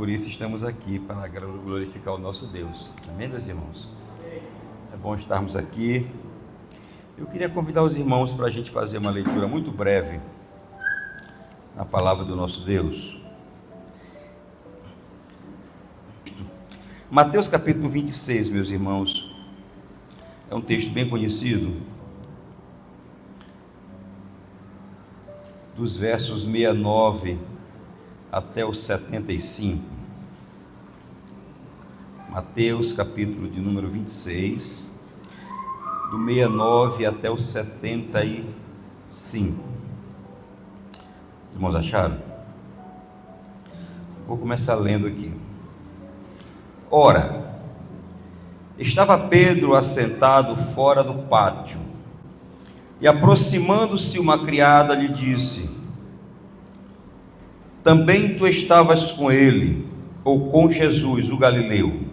Por isso estamos aqui, para glorificar o nosso Deus. Amém, meus irmãos? É bom estarmos aqui. Eu queria convidar os irmãos para a gente fazer uma leitura muito breve na palavra do nosso Deus. Mateus capítulo 26, meus irmãos, é um texto bem conhecido, dos versos 69 até os 75. Mateus capítulo de número 26, do 69 até o 75. Os irmãos acharam? Vou começar lendo aqui. Ora, estava Pedro assentado fora do pátio, e aproximando-se uma criada lhe disse: também tu estavas com ele, ou com Jesus, o Galileu?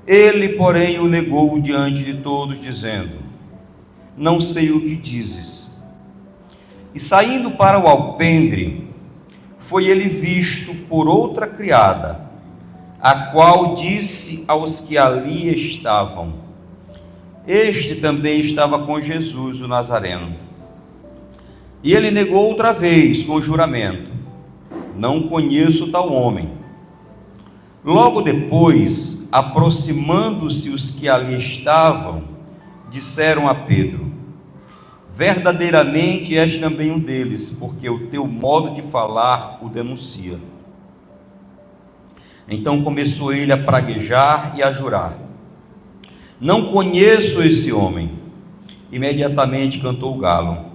Ele, porém, o negou diante de todos, dizendo: não sei o que dizes. E saindo para o alpendre, foi ele visto por outra criada, a qual disse aos que ali estavam: este também estava com Jesus, o Nazareno. E ele negou outra vez com juramento: não conheço tal homem. Logo depois, aproximando-se os que ali estavam, disseram a Pedro: verdadeiramente és também um deles, porque o teu modo de falar o denuncia. Então começou ele a praguejar e a jurar: não conheço esse homem. Imediatamente cantou o galo.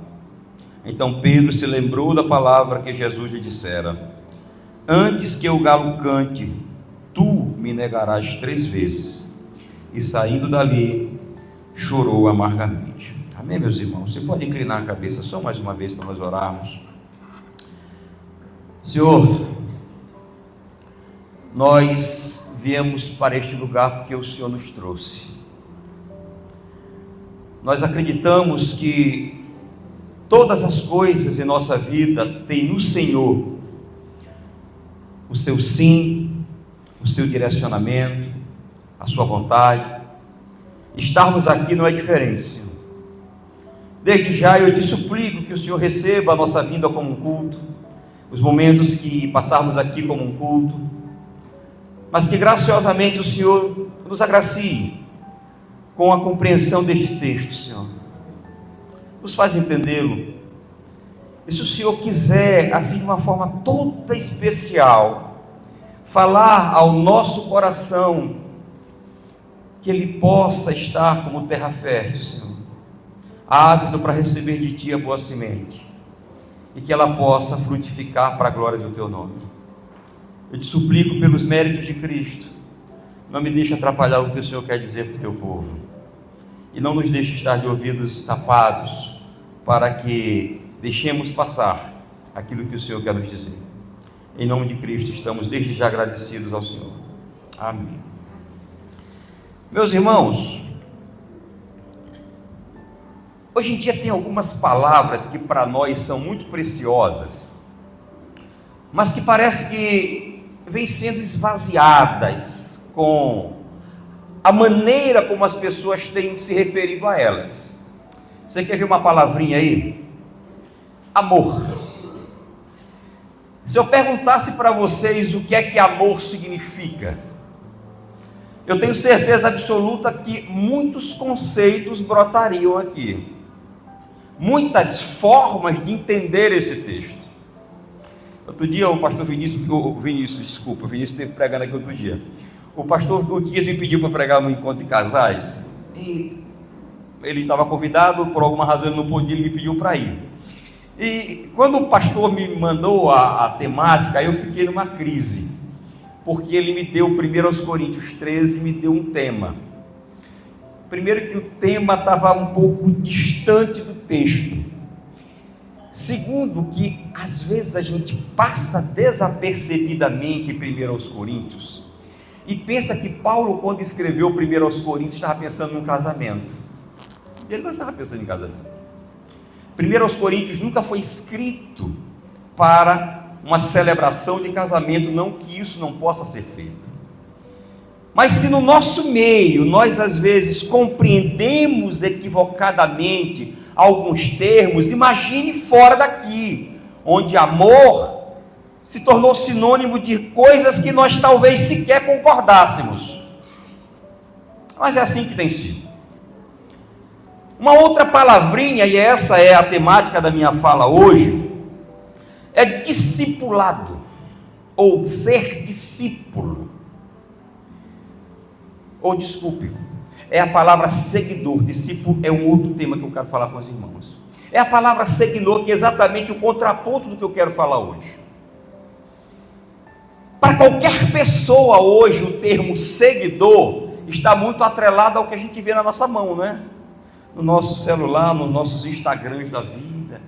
Então Pedro se lembrou da palavra que Jesus lhe dissera: antes que o galo cante, tu me negarás 3 vezes. E saindo dali, chorou amargamente. Amém, meus irmãos? Você pode inclinar a cabeça só mais uma vez para nós orarmos. Senhor, nós viemos para este lugar porque o Senhor nos trouxe. Nós acreditamos que todas as coisas em nossa vida têm no Senhor o seu sim, o seu direcionamento, a sua vontade. Estarmos aqui não é diferente, Senhor. Desde já eu te suplico que o Senhor receba a nossa vinda como um culto, os momentos que passarmos aqui como um culto, mas que graciosamente o Senhor nos agracie com a compreensão deste texto, Senhor. Nos faz entendê-lo. E se o Senhor quiser, assim de uma forma toda especial, falar ao nosso coração, que ele possa estar como terra fértil, Senhor, ávido para receber de Ti a boa semente, e que ela possa frutificar para a glória do Teu nome. Eu te suplico pelos méritos de Cristo, não me deixe atrapalhar o que o Senhor quer dizer para o Teu povo, e não nos deixe estar de ouvidos tapados, para que deixemos passar aquilo que o Senhor quer nos dizer. Em nome de Cristo estamos desde já agradecidos ao Senhor. Amém. Meus irmãos, hoje em dia tem algumas palavras que para nós são muito preciosas, mas que parece que vêm sendo esvaziadas com a maneira como as pessoas têm se referido a elas. Você quer ver uma palavrinha aí? Amor. Se eu perguntasse para vocês o que é que amor significa, eu tenho certeza absoluta que muitos conceitos brotariam aqui, muitas formas de entender esse texto. Outro dia o pastor Vinícius esteve pregando aqui outro dia. O pastor Gutiérrez me pediu para pregar no encontro de casais, e ele estava convidado, por alguma razão ele não podia, ele me pediu para ir. E quando o pastor me mandou a temática, eu fiquei numa crise, porque ele me deu, 1 Coríntios 13, me deu um tema. Primeiro que o tema estava um pouco distante do texto. Segundo que às vezes a gente passa desapercebidamente em 1 Coríntios, e pensa que Paulo, quando escreveu 1 Coríntios, estava pensando num casamento. Ele não estava pensando em casamento. 1 Coríntios nunca foi escrito para uma celebração de casamento, não que isso não possa ser feito. Mas se no nosso meio nós às vezes compreendemos equivocadamente alguns termos, imagine fora daqui, onde amor se tornou sinônimo de coisas que nós talvez sequer concordássemos. Mas é assim que tem sido. Uma outra palavrinha, e essa é a temática da minha fala hoje, é discipulado, ou ser discípulo. Ou desculpe, é a palavra seguidor. Discípulo é um outro tema que eu quero falar com os irmãos. É a palavra seguidor, que é exatamente o contraponto do que eu quero falar hoje. Para qualquer pessoa hoje, o termo seguidor está muito atrelado ao que a gente vê na nossa mão, não é? No nosso celular, nos nossos Instagrams da vida.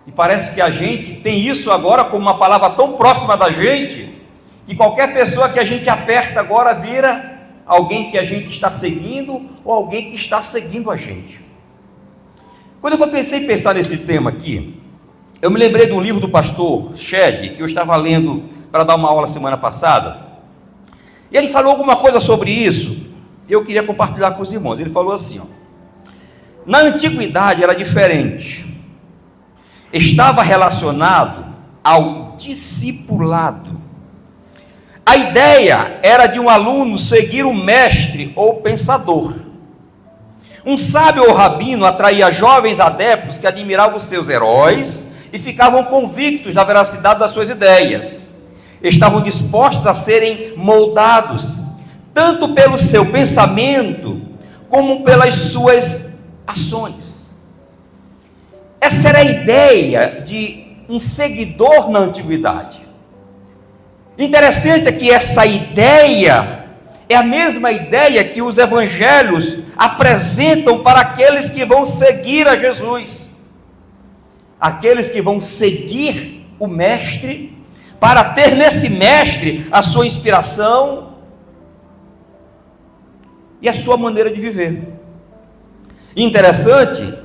E parece que a gente tem isso agora como uma palavra tão próxima da gente, que qualquer pessoa que a gente aperta agora vira alguém que a gente está seguindo, ou alguém que está seguindo a gente. Quando eu pensei em pensar nesse tema aqui, eu me lembrei de um livro do pastor Shed, que eu estava lendo para dar uma aula semana passada, e ele falou alguma coisa sobre isso, e eu queria compartilhar com os irmãos. Ele falou assim, ó: na antiguidade era diferente, estava relacionado ao discipulado. A ideia era de um aluno seguir um mestre ou pensador. Um sábio ou rabino atraía jovens adeptos que admiravam os seus heróis e ficavam convictos da veracidade das suas ideias. Estavam dispostos a serem moldados, tanto pelo seu pensamento, como pelas suas ações. Essa era a ideia de um seguidor na antiguidade. Interessante é que essa ideia é a mesma ideia que os evangelhos apresentam para aqueles que vão seguir a Jesus, aqueles que vão seguir o mestre, para ter nesse mestre a sua inspiração e a sua maneira de viver. Interessante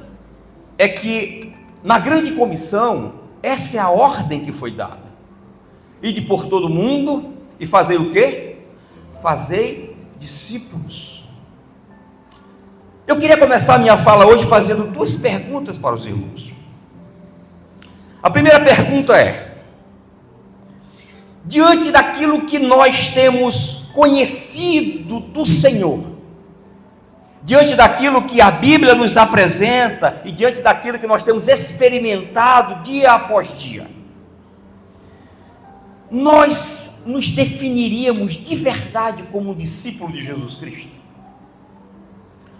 é que na grande comissão, essa é a ordem que foi dada: ide por todo mundo e fazei o quê? Fazei discípulos. Eu queria começar a minha fala hoje fazendo duas perguntas para os irmãos. A primeira pergunta é: diante daquilo que nós temos conhecido do Senhor, diante daquilo que a Bíblia nos apresenta e diante daquilo que nós temos experimentado dia após dia, nós nos definiríamos de verdade como um discípulo de Jesus Cristo?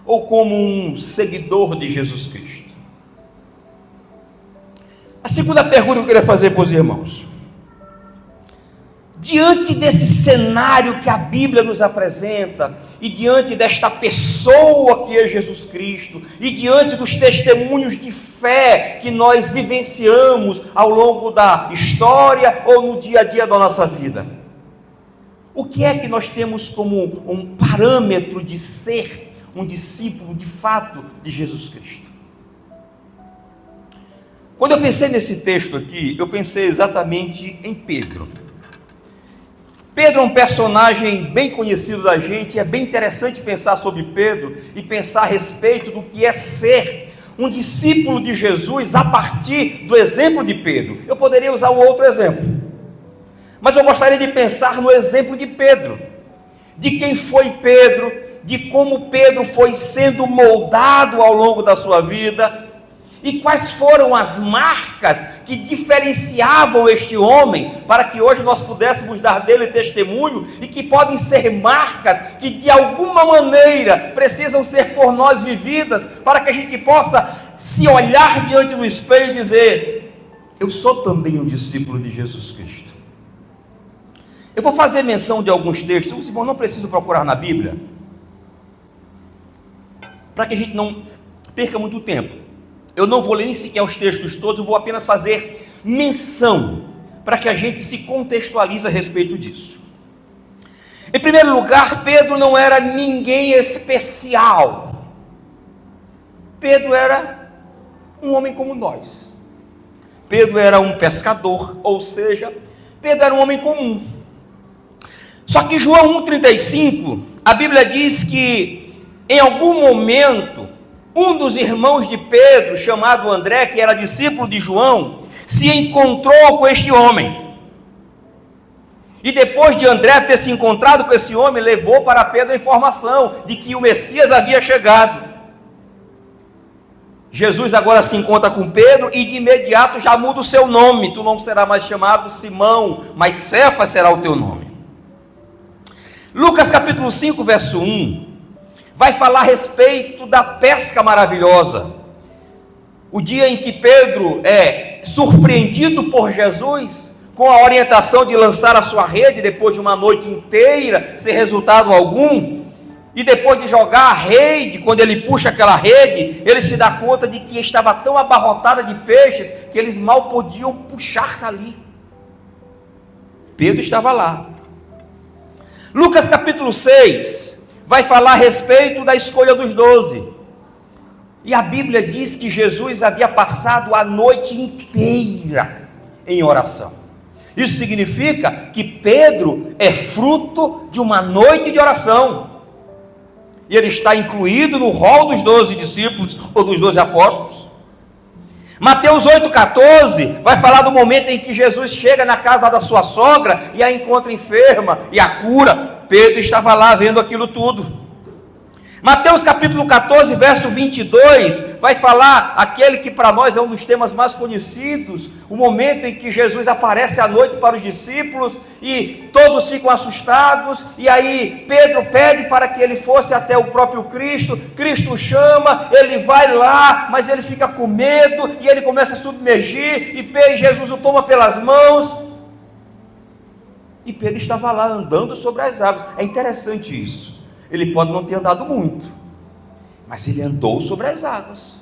Ou como um seguidor de Jesus Cristo? A segunda pergunta que eu queria fazer para os irmãos: diante desse cenário que a Bíblia nos apresenta, e diante desta pessoa que é Jesus Cristo, e diante dos testemunhos de fé que nós vivenciamos ao longo da história ou no dia a dia da nossa vida, o que é que nós temos como um parâmetro de ser um discípulo de fato de Jesus Cristo? Quando eu pensei nesse texto aqui, eu pensei exatamente em Pedro. Pedro é um personagem bem conhecido da gente, e é bem interessante pensar sobre Pedro e pensar a respeito do que é ser um discípulo de Jesus a partir do exemplo de Pedro. Eu poderia usar um outro exemplo, mas eu gostaria de pensar no exemplo de Pedro, de quem foi Pedro, de como Pedro foi sendo moldado ao longo da sua vida, e quais foram as marcas que diferenciavam este homem, para que hoje nós pudéssemos dar dele testemunho, e que podem ser marcas que de alguma maneira precisam ser por nós vividas, para que a gente possa se olhar diante do espelho e dizer: eu sou também um discípulo de Jesus Cristo. Eu vou fazer menção de alguns textos, os irmãos não precisam procurar na Bíblia, para que a gente não perca muito tempo. Eu não vou ler nem sequer os textos todos, eu vou apenas fazer menção, para que a gente se contextualize a respeito disso. Em primeiro lugar, Pedro não era ninguém especial. Pedro era um homem como nós, Pedro era um pescador, ou seja, Pedro era um homem comum. Só que João 1,35, a Bíblia diz que em algum momento, um dos irmãos de Pedro, chamado André, que era discípulo de João, se encontrou com este homem. E depois de André ter se encontrado com esse homem, levou para Pedro a informação de que o Messias havia chegado. Jesus agora se encontra com Pedro e de imediato já muda o seu nome. Tu não será mais chamado Simão, mas Cefas será o teu nome. Lucas capítulo 5, verso 1, vai falar a respeito da pesca maravilhosa. O dia em que Pedro é surpreendido por Jesus, com a orientação de lançar a sua rede, depois de uma noite inteira, sem resultado algum, e depois de jogar a rede, quando ele puxa aquela rede, ele se dá conta de que estava tão abarrotada de peixes, que eles mal podiam puxar dali. Pedro estava lá. Lucas capítulo 6, vai falar a respeito da escolha dos 12, e a Bíblia diz que Jesus havia passado a noite inteira em oração. Isso significa que Pedro é fruto de uma noite de oração, e ele está incluído no rol dos 12 discípulos, ou dos 12 apóstolos. Mateus 8,14 vai falar do momento em que Jesus chega na casa da sua sogra, e a encontra enferma, e a cura. Pedro estava lá vendo aquilo tudo. Mateus capítulo 14, verso 22, vai falar aquele que para nós é um dos temas mais conhecidos, o momento em que Jesus aparece à noite para os discípulos, e todos ficam assustados, e aí Pedro pede para que ele fosse até o próprio Cristo, Cristo chama, ele vai lá, mas ele fica com medo, e ele começa a submergir, e Jesus o toma pelas mãos, e Pedro estava lá andando sobre as águas. É interessante isso. Ele pode não ter andado muito, mas ele andou sobre as águas.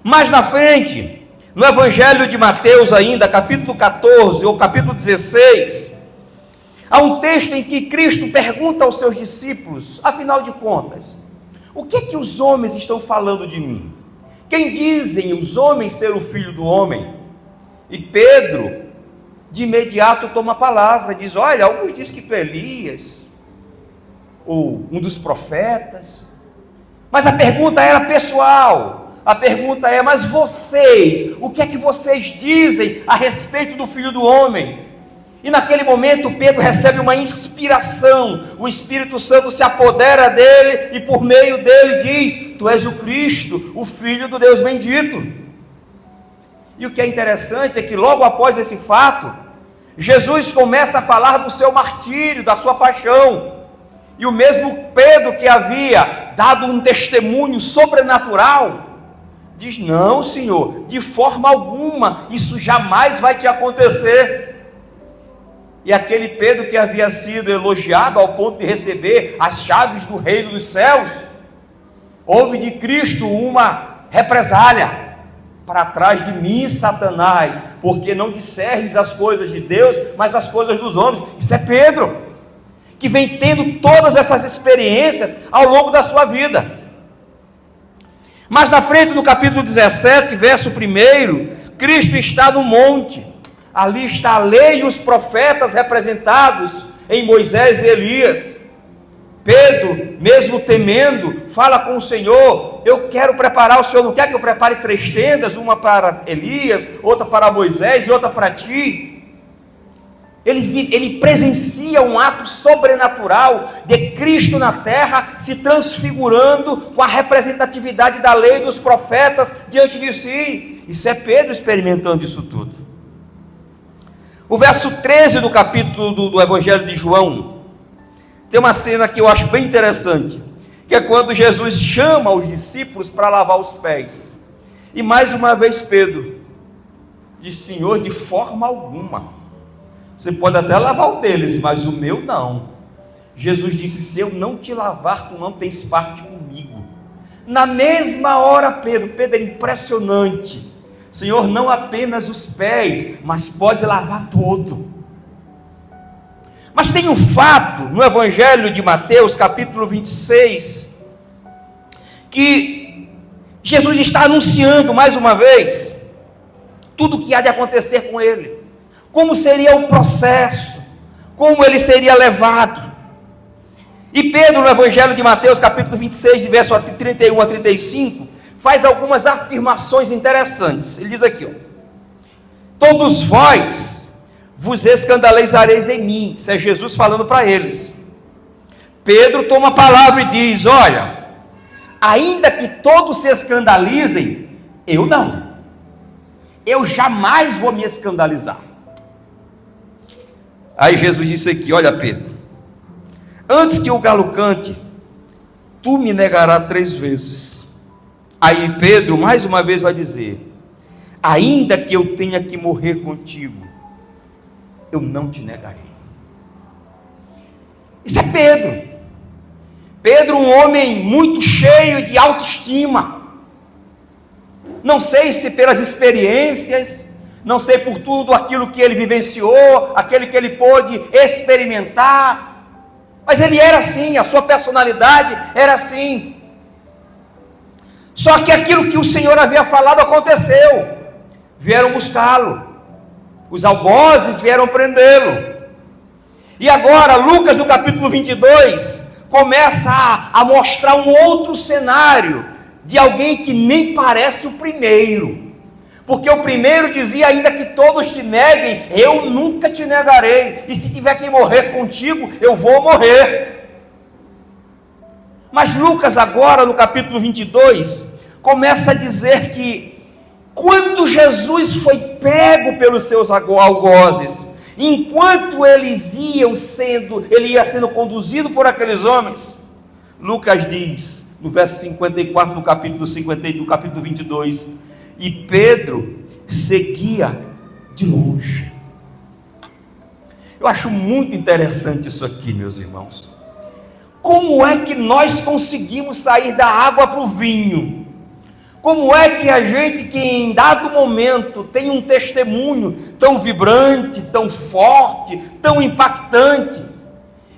Mais na frente, no Evangelho de Mateus ainda, capítulo 14 ou capítulo 16, há um texto em que Cristo pergunta aos seus discípulos: afinal de contas, o que é que os homens estão falando de mim? Quem dizem os homens ser o Filho do Homem? E Pedro, de imediato, toma a palavra, diz: olha, alguns dizem que tu é Elias, ou um dos profetas. Mas a pergunta era pessoal. A pergunta é: mas vocês, o que é que vocês dizem a respeito do Filho do Homem? E naquele momento Pedro recebe uma inspiração, o Espírito Santo se apodera dele, e por meio dele diz: tu és o Cristo, o Filho do Deus bendito. E o que é interessante é que logo após esse fato, Jesus começa a falar do seu martírio, da sua paixão. E o mesmo Pedro, que havia dado um testemunho sobrenatural, diz: não, Senhor, de forma alguma, isso jamais vai te acontecer. E aquele Pedro que havia sido elogiado ao ponto de receber as chaves do reino dos céus, houve de Cristo uma represália: para trás de mim, Satanás, porque não discernes as coisas de Deus, mas as coisas dos homens. Isso é Pedro, que vem tendo todas essas experiências ao longo da sua vida. Mas na frente, no capítulo 17, verso 1, Cristo está no monte, ali está a lei e os profetas representados em Moisés e Elias. Pedro, mesmo temendo, fala com o Senhor: eu quero preparar, o Senhor não quer que eu prepare 3 tendas, uma para Elias, outra para Moisés e outra para ti? Ele presencia um ato sobrenatural de Cristo na terra, se transfigurando com a representatividade da lei dos profetas diante de si. Isso é Pedro experimentando isso tudo. O verso 13 do capítulo do Evangelho de João, tem uma cena que eu acho bem interessante, que é quando Jesus chama os discípulos para lavar os pés. E mais uma vez Pedro diz: Senhor, de forma alguma. Você pode até lavar o deles, mas o meu não. Jesus disse: se eu não te lavar, tu não tens parte comigo. Na mesma hora, Pedro é impressionante: Senhor, não apenas os pés, mas pode lavar todo. Mas tem um fato no Evangelho de Mateus, capítulo 26, que Jesus está anunciando mais uma vez. tudo o que há de acontecer com ele, como seria o processo, como ele seria levado. E Pedro, no Evangelho de Mateus, capítulo 26, verso 31 a 35, faz algumas afirmações interessantes. Ele diz aqui, todos vós vos escandalizareis em mim. Isso é Jesus falando para eles. Pedro toma a palavra e diz, olha, ainda que todos se escandalizem, eu não. Eu jamais vou me escandalizar. Aí Jesus disse aqui, olha Pedro, antes que o galo cante, tu me negarás 3 vezes. Aí Pedro mais uma vez vai dizer, ainda que eu tenha que morrer contigo, eu não te negarei. Isso é Pedro. Pedro, um homem muito cheio de autoestima. Não sei se pelas experiências, não sei por tudo aquilo que ele vivenciou, aquele que ele pôde experimentar, mas ele era assim, a sua personalidade era assim. Só que aquilo que o Senhor havia falado aconteceu. Vieram buscá-lo, os algozes vieram prendê-lo. E agora Lucas, no capítulo 22, começa a mostrar um outro cenário, de alguém que nem parece o primeiro, porque o primeiro dizia, ainda que todos te neguem, eu nunca te negarei, e se tiver que morrer contigo, eu vou morrer. Mas Lucas agora, no capítulo 22, começa a dizer que, quando Jesus foi pego pelos seus algozes, enquanto ele ia sendo conduzido por aqueles homens, Lucas diz, no verso 54 do capítulo 22, e Pedro seguia de longe. Eu acho muito interessante isso aqui, meus irmãos. Como é que nós conseguimos sair da água para o vinho? Como é que a gente que em dado momento tem um testemunho tão vibrante, tão forte, tão impactante,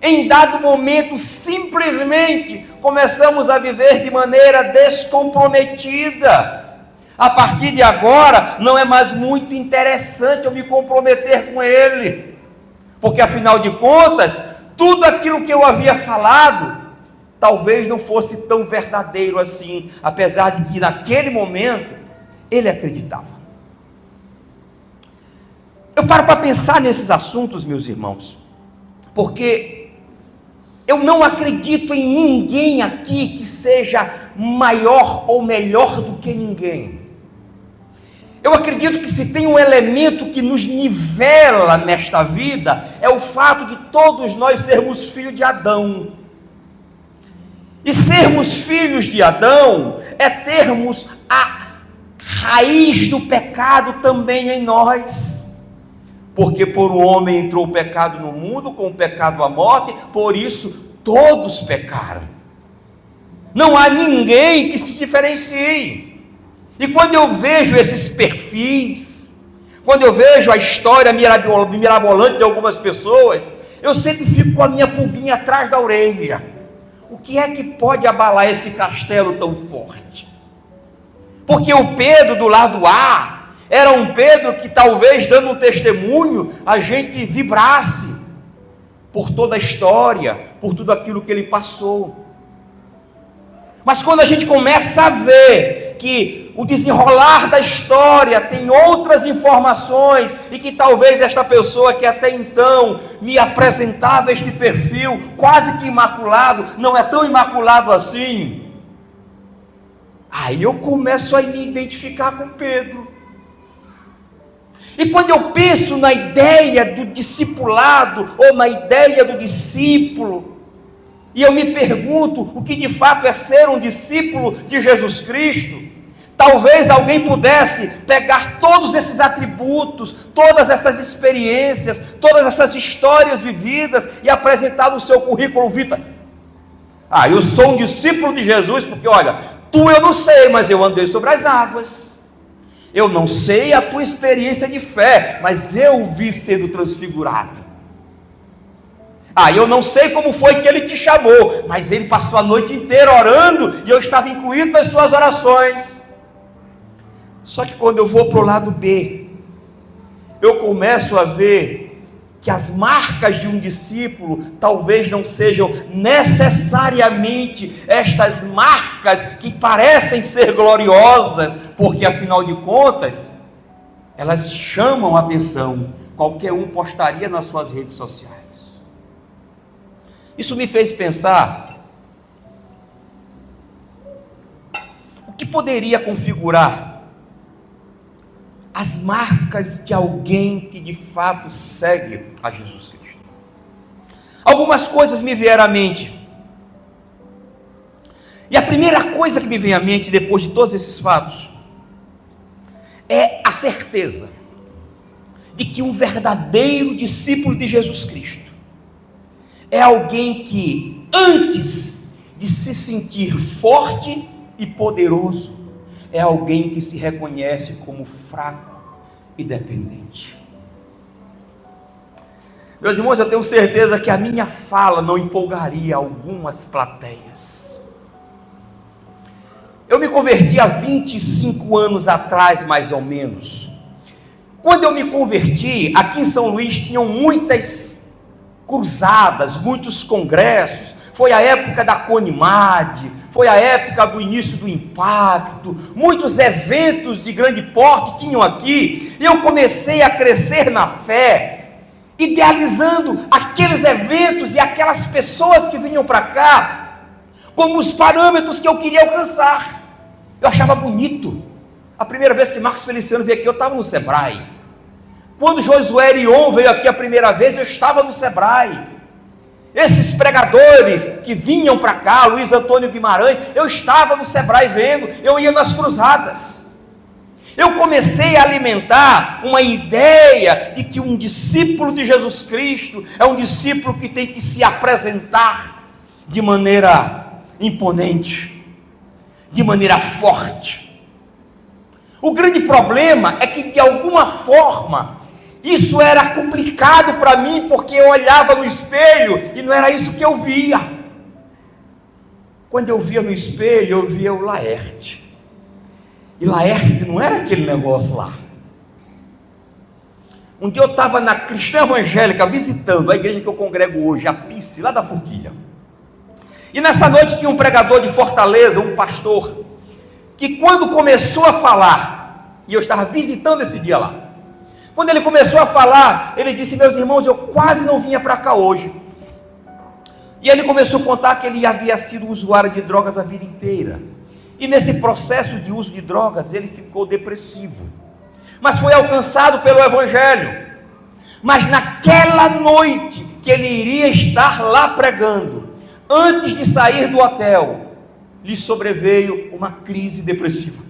em dado momento simplesmente começamos a viver de maneira descomprometida? A partir de agora não é mais muito interessante eu me comprometer com ele, porque afinal de contas, tudo aquilo que eu havia falado talvez não fosse tão verdadeiro assim, apesar de que naquele momento ele acreditava. Eu paro para pensar nesses assuntos, meus irmãos, porque eu não acredito em ninguém aqui que seja maior ou melhor do que ninguém. Eu acredito que se tem um elemento que nos nivela nesta vida, é o fato de todos nós sermos filhos de Adão. E sermos filhos de Adão é termos a raiz do pecado também em nós. Porque por um homem entrou o pecado no mundo, com o pecado a morte, por isso todos pecaram. Não há ninguém que se diferencie. E quando eu vejo esses perfis, quando eu vejo a história mirabolante de algumas pessoas, eu sempre fico com a minha pulguinha atrás da orelha. O que é que pode abalar esse castelo tão forte? Porque o Pedro do lado A era um Pedro que talvez dando um testemunho a gente vibrasse por toda a história, por tudo aquilo que ele passou. Mas quando a gente começa a ver que o desenrolar da história tem outras informações, e que talvez esta pessoa que até então me apresentava este perfil quase que imaculado, não é tão imaculado assim, aí eu começo a me identificar com Pedro. E quando eu penso na ideia do discipulado, ou na ideia do discípulo, e eu me pergunto o que de fato é ser um discípulo de Jesus Cristo, talvez alguém pudesse pegar todos esses atributos, todas essas experiências, todas essas histórias vividas e apresentar no seu currículo vitae. Eu sou um discípulo de Jesus, porque olha, tu eu não sei, mas eu andei sobre as águas. Eu não sei a tua experiência de fé, mas eu o vi sendo transfigurado. Eu não sei como foi que ele te chamou, mas ele passou a noite inteira orando, e eu estava incluído nas suas orações. Só que quando eu vou para o lado B, eu começo a ver que as marcas de um discípulo talvez não sejam necessariamente estas marcas que parecem ser gloriosas, porque afinal de contas, elas chamam a atenção. Qualquer um postaria nas suas redes sociais. Isso me fez pensar o que poderia configurar as marcas de alguém que de fato segue a Jesus Cristo. Algumas coisas me vieram à mente. E a primeira coisa que me vem à mente depois de todos esses fatos é a certeza de que um verdadeiro discípulo de Jesus Cristo é alguém que, antes de se sentir forte e poderoso, é alguém que se reconhece como fraco e dependente. Meus irmãos, eu tenho certeza que a minha fala não empolgaria algumas plateias. Eu me converti há 25 anos atrás, mais ou menos. Quando eu me converti, aqui em São Luís tinham muitas cruzadas, muitos congressos. Foi a época da Conimad, foi a época do início do Impacto, muitos eventos de grande porte tinham aqui, e eu comecei a crescer na fé, idealizando aqueles eventos e aquelas pessoas que vinham para cá, como os parâmetros que eu queria alcançar. Eu achava bonito. A primeira vez que Marcos Feliciano veio aqui, eu estava no Sebrae. Quando Josué Erion veio aqui a primeira vez, eu estava no Sebrae. Esses pregadores que vinham para cá, Luiz Antônio Guimarães, eu estava no Sebrae vendo, eu ia nas cruzadas. Eu comecei a alimentar uma ideia de que um discípulo de Jesus Cristo é um discípulo que tem que se apresentar de maneira imponente, de maneira forte. O grande problema é que, de alguma forma, isso era complicado para mim, porque eu olhava no espelho e não era isso que eu via. Quando eu via no espelho, eu via o Laerte. E Laerte não era aquele negócio lá. Um dia eu estava na Cristã Evangélica, visitando a igreja que eu congrego hoje, a Pice, lá da Forquilha. E nessa noite tinha um pregador de Fortaleza, um pastor, que quando começou a falar, e eu estava visitando esse dia lá, quando ele começou a falar, ele disse: meus irmãos, eu quase não vinha para cá hoje. E ele começou a contar que ele havia sido usuário de drogas a vida inteira. E nesse processo de uso de drogas, ele ficou depressivo. Mas foi alcançado pelo Evangelho. Mas naquela noite que ele iria estar lá pregando, antes de sair do hotel, lhe sobreveio uma crise depressiva.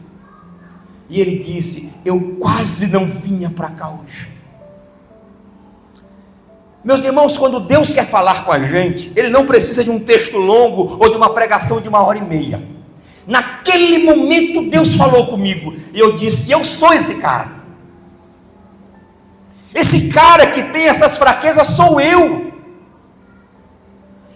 E ele disse: eu quase não vinha para cá hoje. Meus irmãos, quando Deus quer falar com a gente, Ele não precisa de um texto longo ou de uma pregação de 1h30. Naquele momento Deus falou comigo, e eu disse: eu sou esse cara. Esse cara que tem essas fraquezas sou eu.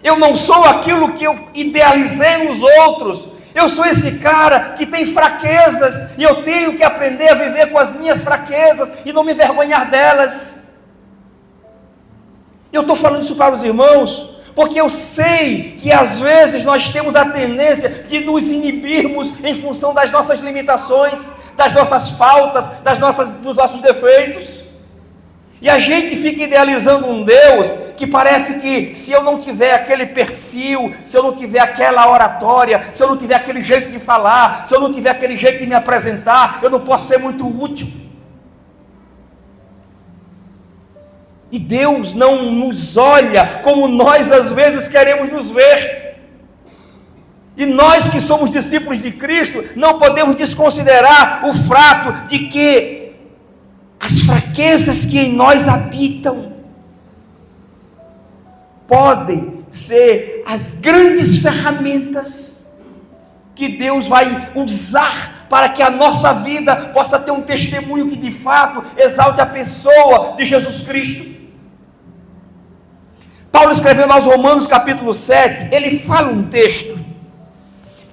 Eu não sou aquilo que eu idealizei nos outros. Eu sou esse cara que tem fraquezas, e eu tenho que aprender a viver com as minhas fraquezas e não me envergonhar delas. Eu estou falando isso para os irmãos, porque eu sei que às vezes nós temos a tendência de nos inibirmos em função das nossas limitações, das nossas faltas, dos nossos defeitos. E a gente fica idealizando um Deus que parece que, se eu não tiver aquele perfil, se eu não tiver aquela oratória, se eu não tiver aquele jeito de falar, se eu não tiver aquele jeito de me apresentar, eu não posso ser muito útil. E Deus não nos olha como nós às vezes queremos nos ver. E nós que somos discípulos de Cristo, não podemos desconsiderar o fato de que as fraquezas que em nós habitam podem ser as grandes ferramentas que Deus vai usar para que a nossa vida possa ter um testemunho que de fato exalte a pessoa de Jesus Cristo. Paulo, escrevendo aos Romanos capítulo 7, ele fala um texto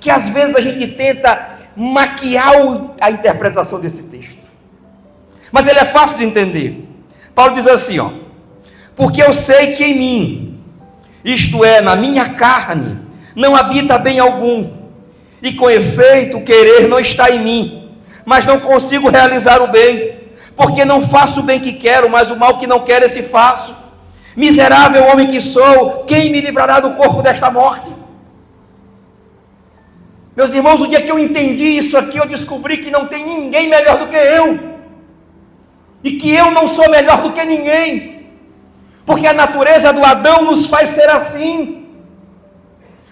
que às vezes a gente tenta maquiar a interpretação desse texto, mas ele é fácil de entender. Paulo diz assim, ó: porque eu sei que em mim, isto é, na minha carne, não habita bem algum, e com efeito o querer não está em mim, mas não consigo realizar o bem, porque não faço o bem que quero, mas o mal que não quero esse faço. Miserável homem que sou, quem me livrará do corpo desta morte? Meus irmãos, o dia que eu entendi isso aqui, eu descobri que não tem ninguém melhor do que eu, e que eu não sou melhor do que ninguém, porque a natureza do Adão nos faz ser assim.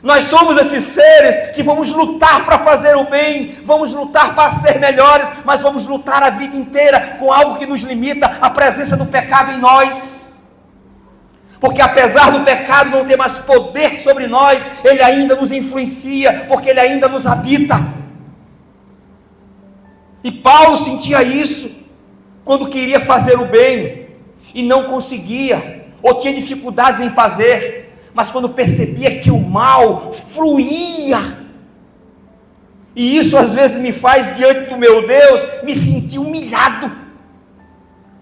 Nós somos esses seres que vamos lutar para fazer o bem, vamos lutar para ser melhores, mas vamos lutar a vida inteira com algo que nos limita, a presença do pecado em nós. Porque apesar do pecado não ter mais poder sobre nós, ele ainda nos influencia, porque ele ainda nos habita. E Paulo sentia isso quando queria fazer o bem e não conseguia, ou tinha dificuldades em fazer, mas quando percebia que o mal fluía, e isso às vezes me faz, diante do meu Deus, me sentir humilhado.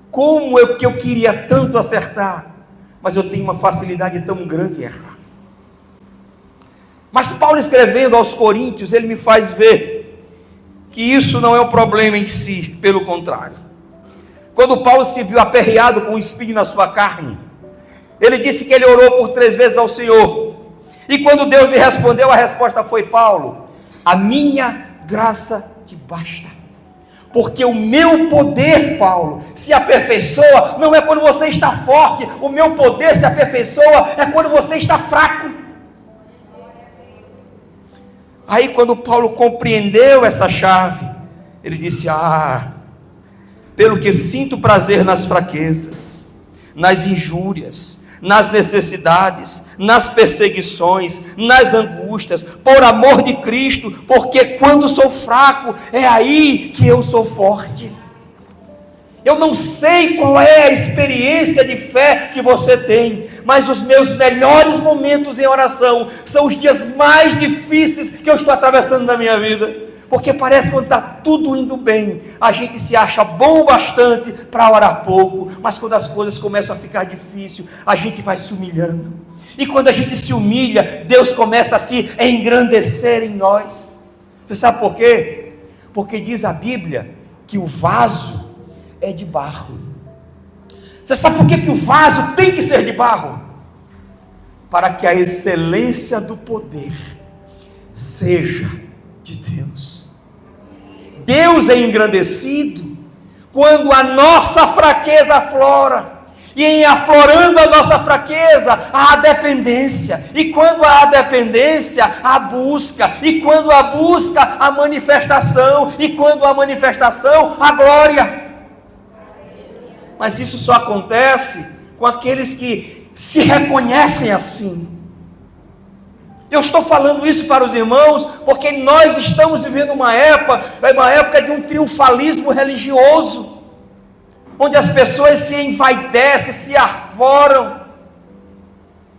Como que eu queria tanto acertar, mas eu tenho uma facilidade tão grande em errar. Mas Paulo, escrevendo aos Coríntios, ele me faz ver que isso não é um problema em si, pelo contrário. Quando Paulo se viu aperreado com um espinho na sua carne, ele disse que ele orou por 3 vezes ao Senhor, e quando Deus lhe respondeu, a resposta foi: Paulo, a minha graça te basta, porque o meu poder, Paulo, se aperfeiçoa, não é quando você está forte, o meu poder se aperfeiçoa é quando você está fraco. Aí quando Paulo compreendeu essa chave, ele disse: pelo que sinto prazer nas fraquezas, nas injúrias, nas necessidades, nas perseguições, nas angústias, por amor de Cristo, porque quando sou fraco, é aí que eu sou forte. Eu não sei qual é a experiência de fé que você tem, mas os meus melhores momentos em oração são os dias mais difíceis que eu estou atravessando na minha vida. Porque parece que quando está tudo indo bem, a gente se acha bom o bastante para orar pouco, mas quando as coisas começam a ficar difíceis, a gente vai se humilhando, e quando a gente se humilha, Deus começa a se engrandecer em nós. Você sabe por quê? Porque diz a Bíblia que o vaso é de barro. Você sabe por que o vaso tem que ser de barro? Para que a excelência do poder seja de Deus. Deus é engrandecido quando a nossa fraqueza aflora, e em aflorando a nossa fraqueza, há a dependência, e quando há a dependência, a busca, e quando a busca, a manifestação, e quando a manifestação, a glória. Mas isso só acontece com aqueles que se reconhecem assim. Eu estou falando isso para os irmãos, porque nós estamos vivendo uma época de um triunfalismo religioso, onde as pessoas se envaidecem, se arvoram,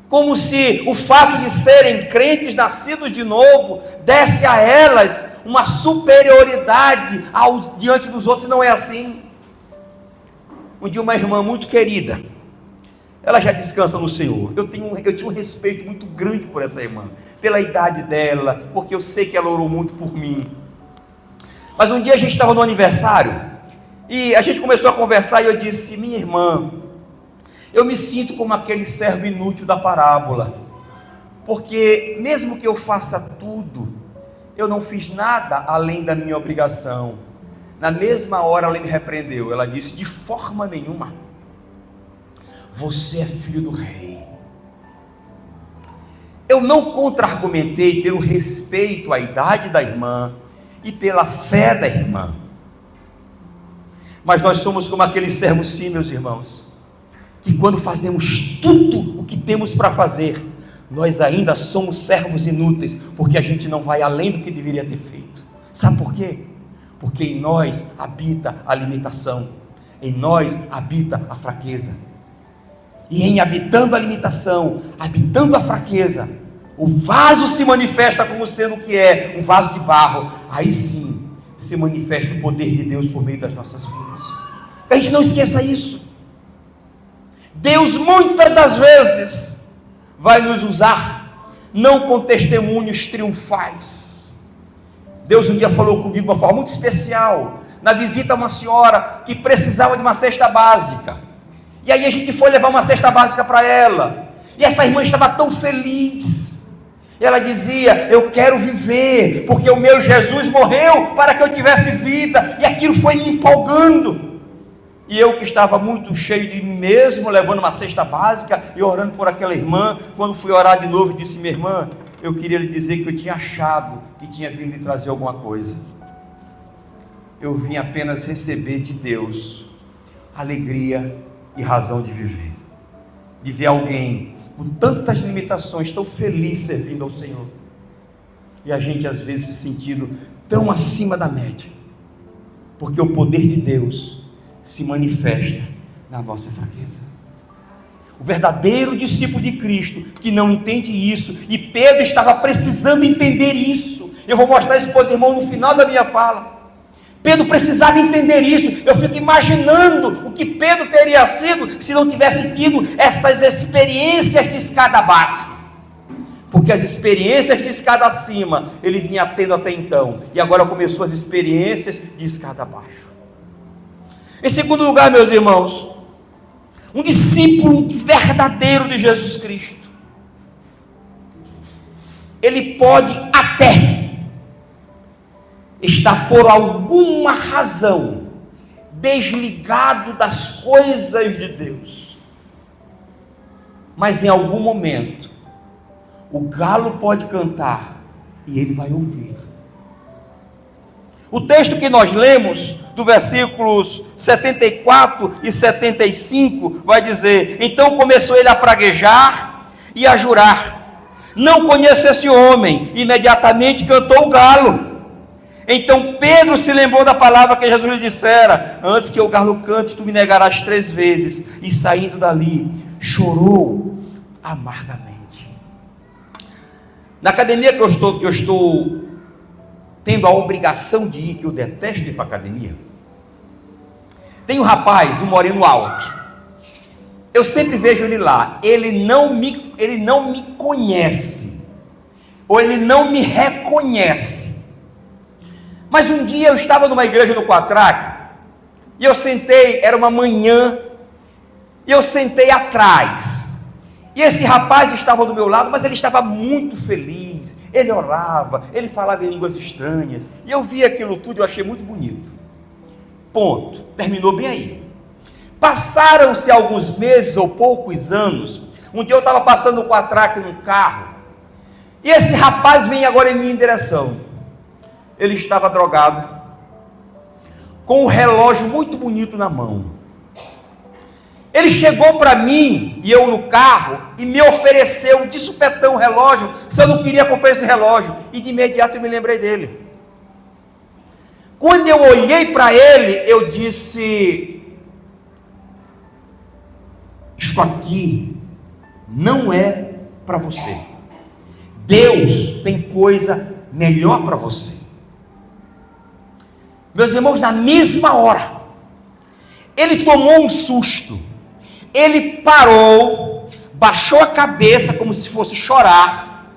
como se o fato de serem crentes nascidos de novo, desse a elas uma superioridade diante dos outros. Não é assim. Um dia uma irmã muito querida, ela já descansa no Senhor, eu tinha um respeito muito grande por essa irmã, pela idade dela, porque eu sei que ela orou muito por mim. Mas um dia a gente estava no aniversário, e a gente começou a conversar, e eu disse: minha irmã, eu me sinto como aquele servo inútil da parábola, porque mesmo que eu faça tudo, eu não fiz nada além da minha obrigação. Na mesma hora ela me repreendeu, ela disse: de forma nenhuma, você é filho do rei. Eu não contra-argumentei pelo respeito à idade da irmã e pela fé da irmã, mas nós somos como aquele servo, sim, meus irmãos, que quando fazemos tudo o que temos para fazer, nós ainda somos servos inúteis, porque a gente não vai além do que deveria ter feito. Sabe por quê? Porque em nós habita a limitação, em nós habita a fraqueza. E em habitando a limitação, habitando a fraqueza, o vaso se manifesta como sendo o que é, um vaso de barro. Aí sim, se manifesta o poder de Deus por meio das nossas vidas. A gente não esqueça isso. Deus muitas das vezes vai nos usar, não com testemunhos triunfais. Deus um dia falou comigo de uma forma muito especial, na visita a uma senhora que precisava de uma cesta básica, e aí a gente foi levar uma cesta básica para ela, e essa irmã estava tão feliz, ela dizia: eu quero viver, porque o meu Jesus morreu para que eu tivesse vida, e aquilo foi me empolgando, e eu que estava muito cheio de mim mesmo, levando uma cesta básica, e orando por aquela irmã, quando fui orar de novo, disse: minha irmã, eu queria lhe dizer que eu tinha achado que tinha vindo lhe trazer alguma coisa, eu vim apenas receber de Deus alegria e razão de viver, de ver alguém com tantas limitações, tão feliz servindo ao Senhor, e a gente às vezes se sentindo tão acima da média, porque o poder de Deus se manifesta na nossa fraqueza. O verdadeiro discípulo de Cristo, que não entende isso, e Pedro estava precisando entender isso, eu vou mostrar isso para os irmãos no final da minha fala. Pedro precisava entender isso. Eu fico imaginando o que Pedro teria sido se não tivesse tido essas experiências de escada abaixo, porque as experiências de escada acima ele vinha tendo até então, e agora começou as experiências de escada abaixo. Em segundo lugar, meus irmãos, um discípulo verdadeiro de Jesus Cristo, ele pode até estar por alguma razão desligado das coisas de Deus, mas em algum momento o galo pode cantar e ele vai ouvir. O texto que nós lemos, do versículos 74 e 75, vai dizer: então começou ele a praguejar e a jurar: não conheço esse homem. Imediatamente cantou o galo. Então Pedro se lembrou da palavra que Jesus lhe dissera: antes que o galo cante, tu me negarás 3 vezes. E saindo dali, chorou amargamente. Na academia que eu estou tendo a obrigação de ir, que eu detesto ir para a academia, tem um rapaz, um moreno alto. Eu sempre vejo ele lá. Ele não me conhece, ou ele não me reconhece. Mas um dia eu estava numa igreja no Quatraque, e eu sentei, era uma manhã, e eu sentei atrás, e esse rapaz estava do meu lado, mas ele estava muito feliz, ele orava, ele falava em línguas estranhas, e eu vi aquilo tudo e eu achei muito bonito. Ponto, terminou bem aí. Passaram-se alguns meses ou poucos anos, um dia eu estava passando no Quatraque num carro, e esse rapaz vem agora em minha direção. Ele estava drogado, com um relógio muito bonito na mão. Ele chegou para mim, e eu no carro, e me ofereceu de supetão o relógio, se eu não queria comprar esse relógio, e de imediato eu me lembrei dele. Quando eu olhei para ele, eu disse: isto aqui não é para você, Deus tem coisa melhor para você. Meus irmãos, na mesma hora, ele tomou um susto, ele parou, baixou a cabeça como se fosse chorar,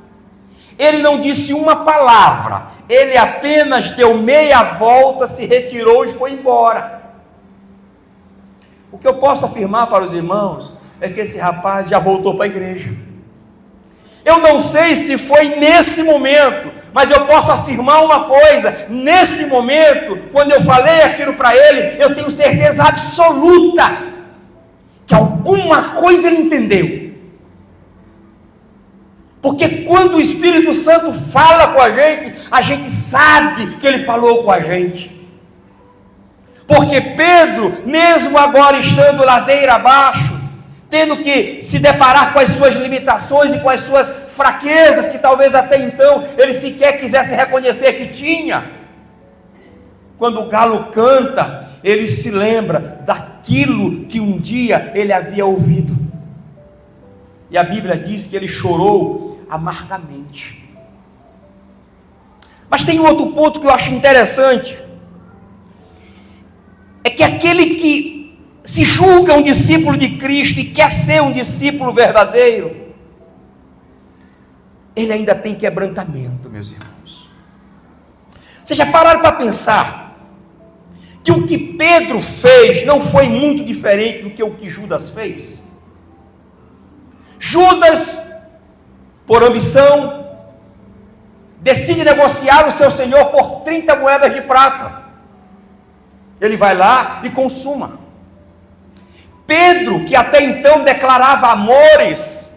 ele não disse uma palavra, ele apenas deu meia volta, se retirou e foi embora. O que eu posso afirmar para os irmãos é que esse rapaz já voltou para a igreja. Eu não sei se foi nesse momento, mas eu posso afirmar uma coisa: nesse momento, quando eu falei aquilo para ele, eu tenho certeza absoluta que alguma coisa ele entendeu. Porque quando o Espírito Santo fala com a gente sabe que ele falou com a gente. Porque Pedro, mesmo agora estando ladeira abaixo, tendo que se deparar com as suas limitações e com as suas fraquezas, que talvez até então ele sequer quisesse reconhecer que tinha, quando o galo canta, ele se lembra daquilo que um dia ele havia ouvido, e a Bíblia diz que ele chorou amargamente. Mas tem um outro ponto que eu acho interessante, é que aquele que se julga um discípulo de Cristo e quer ser um discípulo verdadeiro, ele ainda tem quebrantamento, meus irmãos. Vocês já pararam para pensar que o que Pedro fez não foi muito diferente do que o que Judas fez? Judas, por ambição, decide negociar o seu senhor por 30 moedas de prata. Ele vai lá e consuma. Pedro, que até então declarava amores,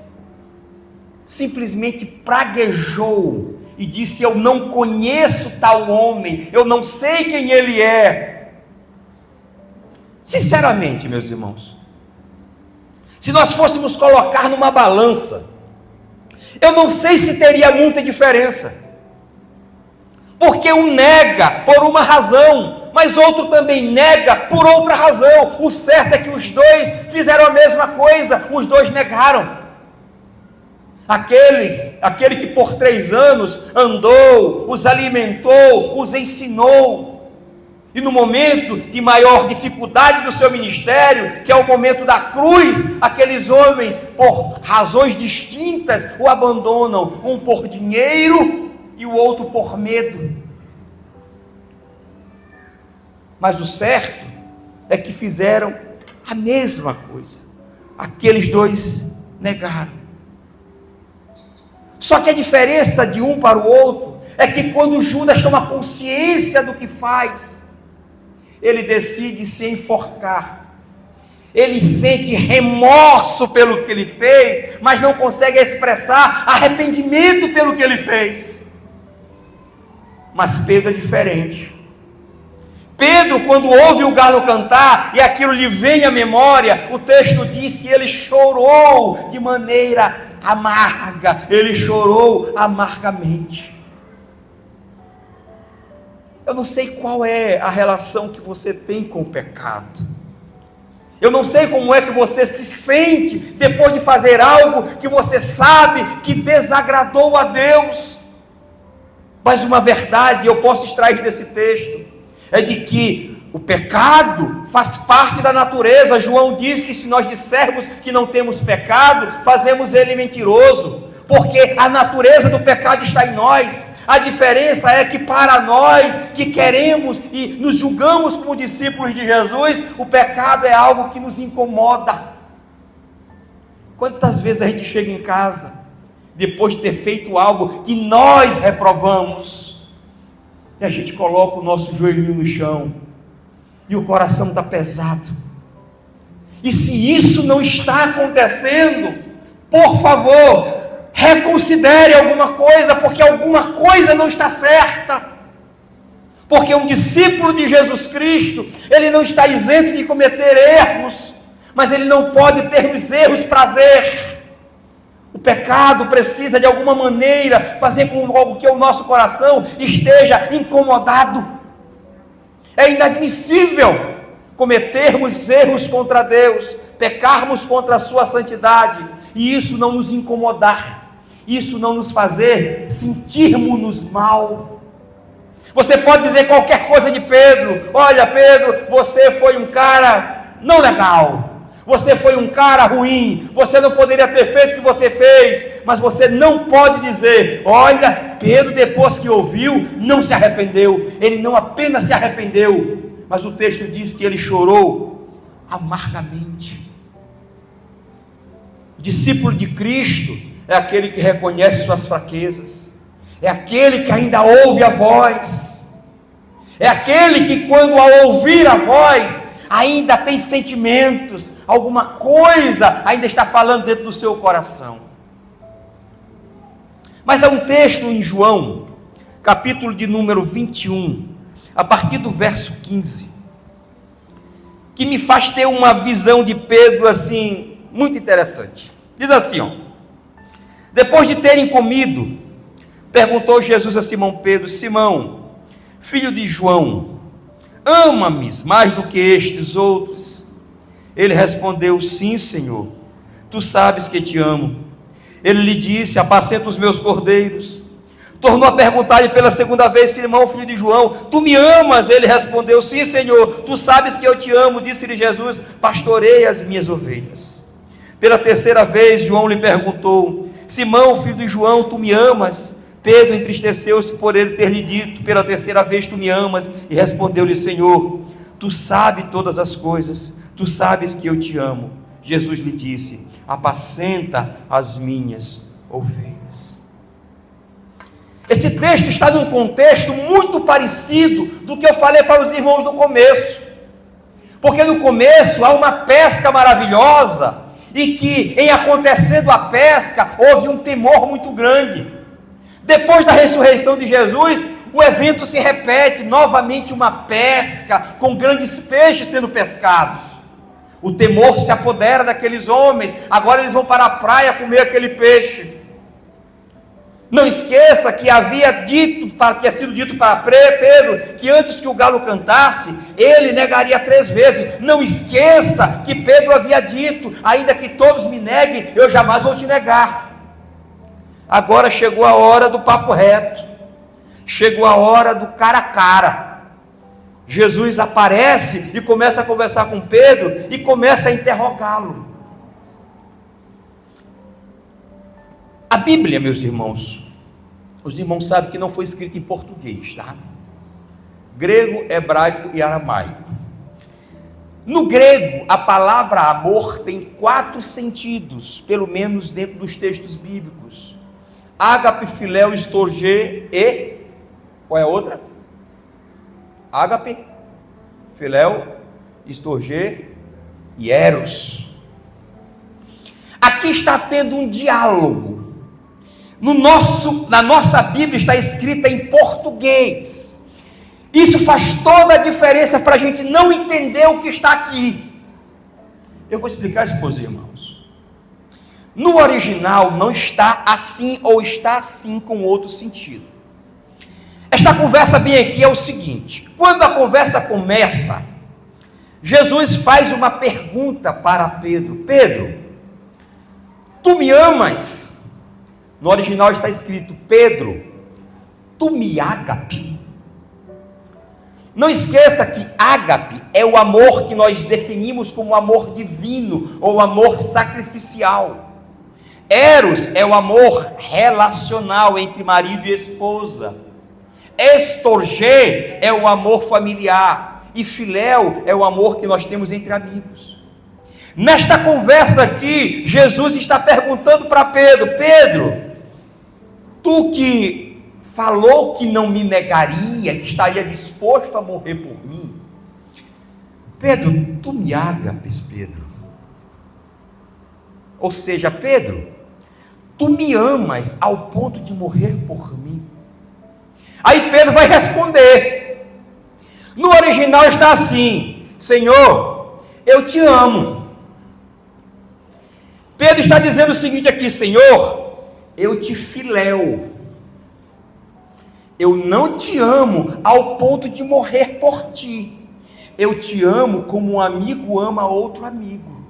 simplesmente praguejou e disse: eu não conheço tal homem, eu não sei quem ele é. Sinceramente, meus irmãos, se nós fôssemos colocar numa balança, eu não sei se teria muita diferença, porque um nega por uma razão, mas outro também nega por outra razão. O certo é que os dois fizeram a mesma coisa, os dois negaram. Aquele que por 3 anos andou, os alimentou, os ensinou, e no momento de maior dificuldade do seu ministério, que é o momento da cruz, aqueles homens, por razões distintas, o abandonam, um por dinheiro e o outro por medo. Mas o certo é que fizeram a mesma coisa. Aqueles dois negaram. Só que a diferença de um para o outro é que quando Judas toma consciência do que faz, ele decide se enforcar. Ele sente remorso pelo que ele fez, mas não consegue expressar arrependimento pelo que ele fez. Mas Pedro é diferente. Pedro, quando ouve o galo cantar e aquilo lhe vem à memória, o texto diz que ele chorou de maneira amarga, ele chorou amargamente. Eu não sei qual é a relação que você tem com o pecado. Eu não sei como é que você se sente depois de fazer algo que você sabe que desagradou a Deus. Mas uma verdade eu posso extrair desse texto é de que o pecado faz parte da natureza. João diz que se nós dissermos que não temos pecado, fazemos ele mentiroso, porque a natureza do pecado está em nós. A diferença é que para nós que queremos e nos julgamos como discípulos de Jesus, o pecado é algo que nos incomoda. Quantas vezes a gente chega em casa, depois de ter feito algo que nós reprovamos, e a gente coloca o nosso joelhinho no chão, e o coração está pesado. E se isso não está acontecendo, por favor, reconsidere alguma coisa, porque alguma coisa não está certa. Porque um discípulo de Jesus Cristo, ele não está isento de cometer erros, mas ele não pode ter nos erros prazer. O pecado precisa de alguma maneira fazer com que o nosso coração esteja incomodado. É inadmissível cometermos erros contra Deus, pecarmos contra a sua santidade, e isso não nos incomodar, isso não nos fazer sentirmos mal. Você pode dizer qualquer coisa de Pedro: olha, Pedro, você foi um cara não legal, você foi um cara ruim, você não poderia ter feito o que você fez. Mas você não pode dizer: olha, Pedro, depois que ouviu, não se arrependeu. Ele não apenas se arrependeu, mas o texto diz que ele chorou amargamente. O discípulo de Cristo é aquele que reconhece suas fraquezas, é aquele que ainda ouve a voz, é aquele que, quando ao ouvir a voz, ainda tem sentimentos, alguma coisa ainda está falando dentro do seu coração. Mas há um texto em João, capítulo de número 21, a partir do verso 15, que me faz ter uma visão de Pedro assim, muito interessante. Diz assim, ó: depois de terem comido, perguntou Jesus a Simão Pedro: Simão, filho de João, ama-me mais do que estes outros? Ele respondeu: sim, Senhor, tu sabes que te amo. Ele lhe disse: apacenta os meus cordeiros. Tornou a perguntar-lhe pela segunda vez: Simão, filho de João, tu me amas? Ele respondeu: sim, Senhor, tu sabes que eu te amo. Disse-lhe Jesus: pastorei as minhas ovelhas. Pela terceira vez João lhe perguntou: Simão, filho de João, tu me amas? Pedro entristeceu-se por ele ter lhe dito pela terceira vez: tu me amas? E respondeu-lhe: Senhor, tu sabes todas as coisas, tu sabes que eu te amo. Jesus lhe disse: apacenta as minhas ovelhas. Esse texto está num contexto muito parecido do que eu falei para os irmãos no começo, porque no começo há uma pesca maravilhosa, e que em acontecendo a pesca, houve um temor muito grande. Depois da ressurreição de Jesus, o evento se repete, novamente uma pesca, com grandes peixes sendo pescados. O temor se apodera daqueles homens, agora eles vão para a praia comer aquele peixe. Não esqueça que tinha sido dito para Pedro, que antes que o galo cantasse, ele negaria 3 vezes. Não esqueça que Pedro havia dito: ainda que todos me neguem, eu jamais vou te negar. Agora chegou a hora do papo reto, chegou a hora do cara a cara. Jesus aparece e começa a conversar com Pedro, e começa a interrogá-lo. A Bíblia, meus irmãos, os irmãos sabem que não foi escrita em português, tá? Grego, hebraico e aramaico. No grego, a palavra amor tem 4 sentidos, pelo menos dentro dos textos bíblicos: ágape, filéu, estorgê e... qual é a outra? Ágape, filéu, estorgê e eros. Aqui está tendo um diálogo. Na nossa Bíblia está escrita em português. Isso faz toda a diferença para a gente não entender o que está aqui. Eu vou explicar isso para os irmãos. No original não está assim, ou está assim com outro sentido. Esta conversa bem aqui é o seguinte: quando a conversa começa, Jesus faz uma pergunta para Pedro: Pedro, tu me amas? No original está escrito: Pedro, tu me ágape? Não esqueça que ágape é o amor que nós definimos como amor divino, ou amor sacrificial. Eros é o amor relacional entre marido e esposa. Estorgê é o amor familiar, e filéu é o amor que nós temos entre amigos. Nesta conversa aqui, Jesus está perguntando para Pedro: Pedro, tu que falou que não me negaria, que estaria disposto a morrer por mim, Pedro, tu me ágapes, Pedro? Ou seja, Pedro, tu me amas ao ponto de morrer por mim? Aí Pedro vai responder. No original está assim: Senhor, eu te amo. Pedro está dizendo o seguinte aqui: Senhor, eu te filéu. Eu não te amo ao ponto de morrer por ti. Eu te amo como um amigo ama outro amigo.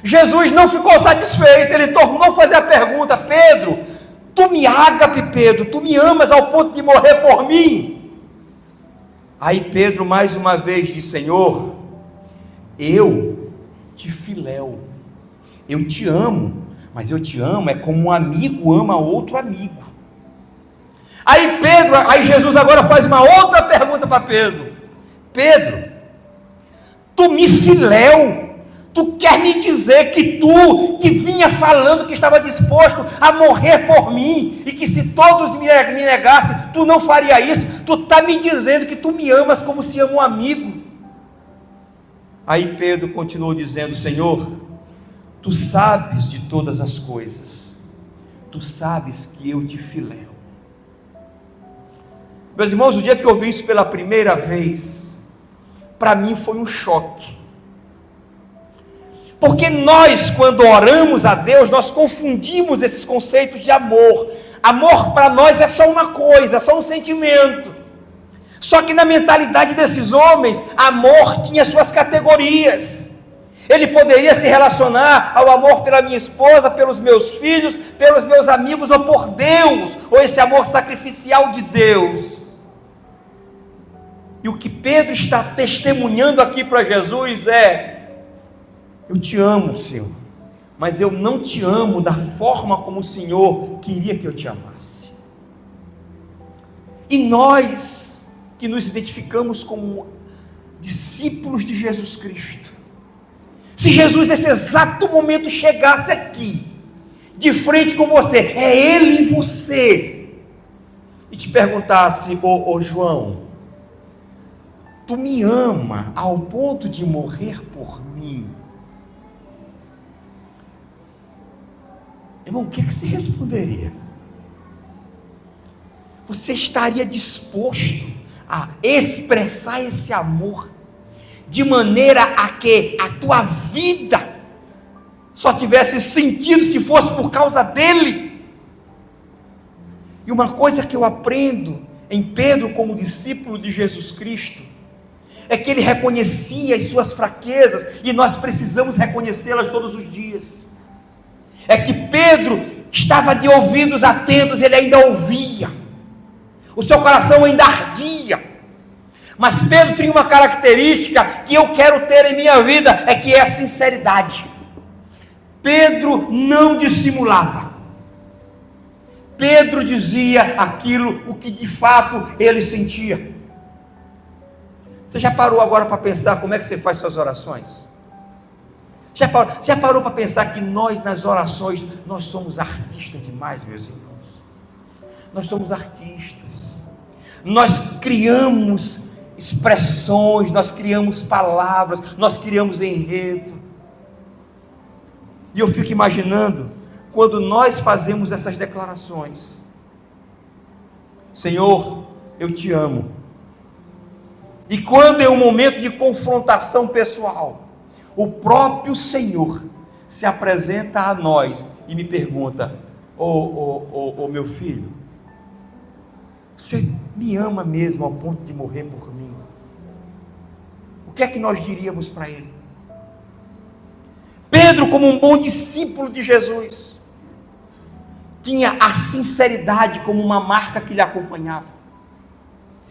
Jesus não ficou satisfeito, ele tornou a fazer a pergunta: Pedro, tu me ágape, Pedro, tu me amas ao ponto de morrer por mim? Aí Pedro mais uma vez diz: Senhor, eu te filéu. Eu te amo, mas eu te amo é como um amigo ama outro amigo. Aí Jesus agora faz uma outra pergunta para Pedro: Pedro, tu me filéu? Tu quer me dizer que tu, que vinha falando que estava disposto a morrer por mim, e que se todos me negassem, tu não faria isso? Tu está me dizendo que tu me amas como se ama um amigo? Aí Pedro continuou dizendo: Senhor, tu sabes de todas as coisas, tu sabes que eu te filéu. Meus irmãos, o dia que eu ouvi isso pela primeira vez, para mim foi um choque. Porque nós, quando oramos a Deus, nós confundimos esses conceitos de amor. Amor para nós é só uma coisa, é só um sentimento. Só que na mentalidade desses homens, amor tinha suas categorias. Ele poderia se relacionar ao amor pela minha esposa, pelos meus filhos, pelos meus amigos, ou por Deus, ou esse amor sacrificial de Deus. E o que Pedro está testemunhando aqui para Jesus é: eu te amo, Senhor, mas eu não te amo da forma como o Senhor queria que eu te amasse. E nós que nos identificamos como discípulos de Jesus Cristo, se Jesus nesse exato momento chegasse aqui, de frente com você, é Ele em você, e te perguntasse: ô João, tu me ama ao ponto de morrer por mim? Irmão, o que você responderia? Você estaria disposto a expressar esse amor de maneira a que a tua vida só tivesse sentido se fosse por causa dele? E uma coisa que eu aprendo em Pedro como discípulo de Jesus Cristo é que ele reconhecia as suas fraquezas, e nós precisamos reconhecê-las todos os dias. É que Pedro estava de ouvidos atentos, ele ainda ouvia, o seu coração ainda ardia. Mas Pedro tinha uma característica que eu quero ter em minha vida, é que é a sinceridade. Pedro não dissimulava. Pedro dizia aquilo, o que de fato ele sentia. Você já parou agora para pensar como é que você faz suas orações? Já parou para pensar que nós nas orações, nós somos artistas demais, meus irmãos? Nós somos artistas. Nós criamos expressões, nós criamos palavras, nós criamos enredo. E eu fico imaginando, quando nós fazemos essas declarações: Senhor, eu te amo. E quando é um momento de confrontação pessoal, o próprio Senhor se apresenta a nós e me pergunta: ô meu filho, você me ama mesmo ao ponto de morrer por mim? O que é que nós diríamos para ele? Pedro, como um bom discípulo de Jesus, tinha a sinceridade como uma marca que lhe acompanhava.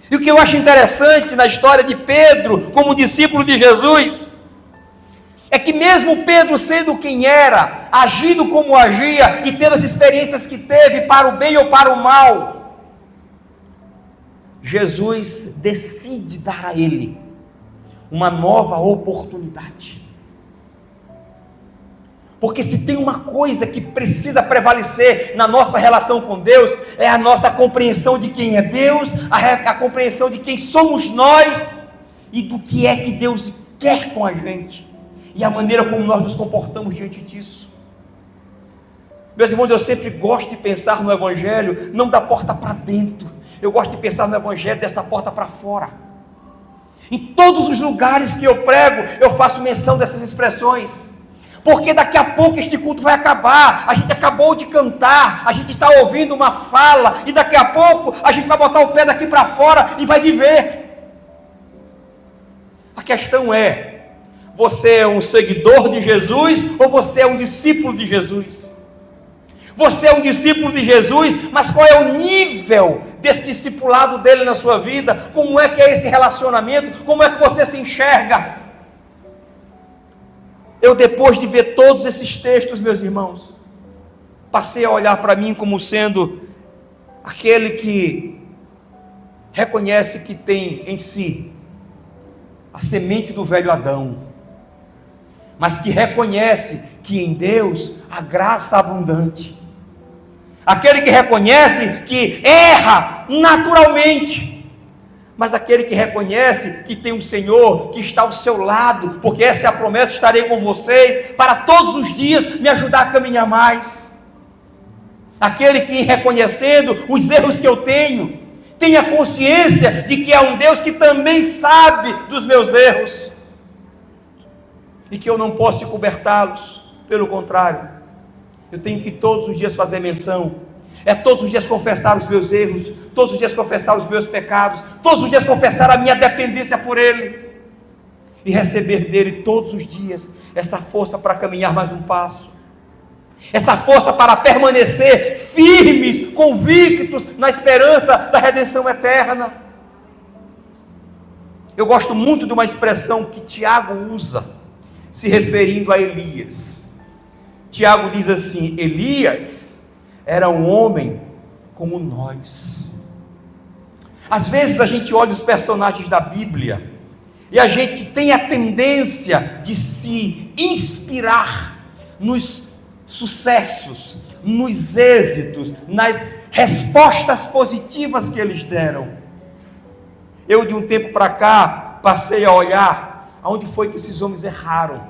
E o que eu acho interessante na história de Pedro, como discípulo de Jesus, é que mesmo Pedro sendo quem era, agindo como agia, e tendo as experiências que teve, para o bem ou para o mal, Jesus decide dar a ele uma nova oportunidade. Porque se tem uma coisa que precisa prevalecer na nossa relação com Deus, é a nossa compreensão de quem é Deus, a compreensão de quem somos nós, e do que é que Deus quer com a gente, e a maneira como nós nos comportamos diante disso. Meus irmãos, eu sempre gosto de pensar no Evangelho, não da porta para dentro, eu gosto de pensar no Evangelho dessa porta para fora. Em todos os lugares que eu prego, eu faço menção dessas expressões, porque daqui a pouco este culto vai acabar, a gente acabou de cantar, a gente está ouvindo uma fala, e daqui a pouco a gente vai botar o pé daqui para fora e vai viver. A questão é: você é um seguidor de Jesus ou você é um discípulo de Jesus? Você é um discípulo de Jesus, mas qual é o nível desse discipulado dele na sua vida? Como é que é esse relacionamento? Como é que você se enxerga? Eu, depois de ver todos esses textos, meus irmãos, passei a olhar para mim como sendo aquele que reconhece que tem em si a semente do velho Adão, mas que reconhece que em Deus há graça abundante. Aquele que reconhece que erra naturalmente, mas aquele que reconhece que tem um Senhor que está ao seu lado, porque essa é a promessa: estarei com vocês para todos os dias me ajudar a caminhar mais. Aquele que, reconhecendo os erros que eu tenho, tem a consciência de que há um Deus que também sabe dos meus erros, e que eu não posso encobertá-los. Pelo contrário, eu tenho que todos os dias fazer menção, todos os dias confessar os meus erros, todos os dias confessar os meus pecados, todos os dias confessar a minha dependência por Ele. e receber dele todos os dias essa força para caminhar mais um passo, essa força para permanecer firmes, convictos na esperança da redenção eterna. Eu gosto muito de uma expressão que Tiago usa, se referindo a Elias. Tiago diz assim: Elias era um homem como nós. Às vezes a gente olha os personagens da Bíblia e a gente tem a tendência de se inspirar nos sucessos, nos êxitos, nas respostas positivas que eles deram. Eu, de um tempo para cá, passei a olhar aonde foi que esses homens erraram.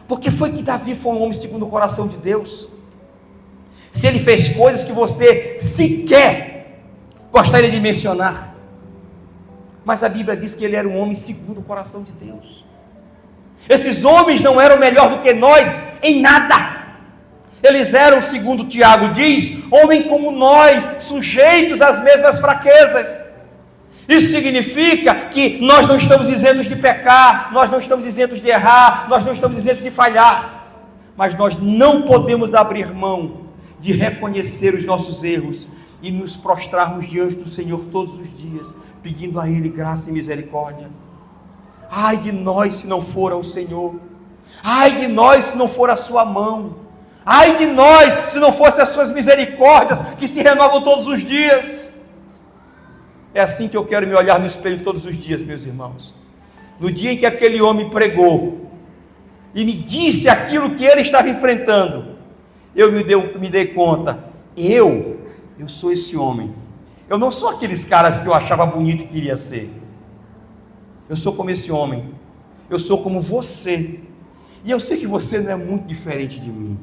Porque foi que Davi foi um homem segundo o coração de Deus? Se ele fez coisas que você sequer gostaria de mencionar, mas a Bíblia diz que ele era um homem segundo o coração de Deus. Esses homens não eram melhor do que nós em nada. Eles eram, segundo Tiago diz, homem como nós, sujeitos às mesmas fraquezas. Isso significa que nós não estamos isentos de pecar, nós não estamos isentos de errar, nós não estamos isentos de falhar, mas nós não podemos abrir mão de reconhecer os nossos erros e nos prostrarmos diante do Senhor todos os dias, pedindo a Ele graça e misericórdia. Ai de nós se não for ao Senhor, ai de nós se não for a sua mão, ai de nós se não fossem as suas misericórdias que se renovam todos os dias. É assim que eu quero me olhar no espelho todos os dias, meus irmãos. No dia em que aquele homem pregou e me disse aquilo que ele estava enfrentando, eu me dei conta, eu sou esse homem. Eu não sou aqueles caras que eu achava bonito e queria ser. Eu sou como esse homem. Eu sou como você. E eu sei que você não é muito diferente de mim.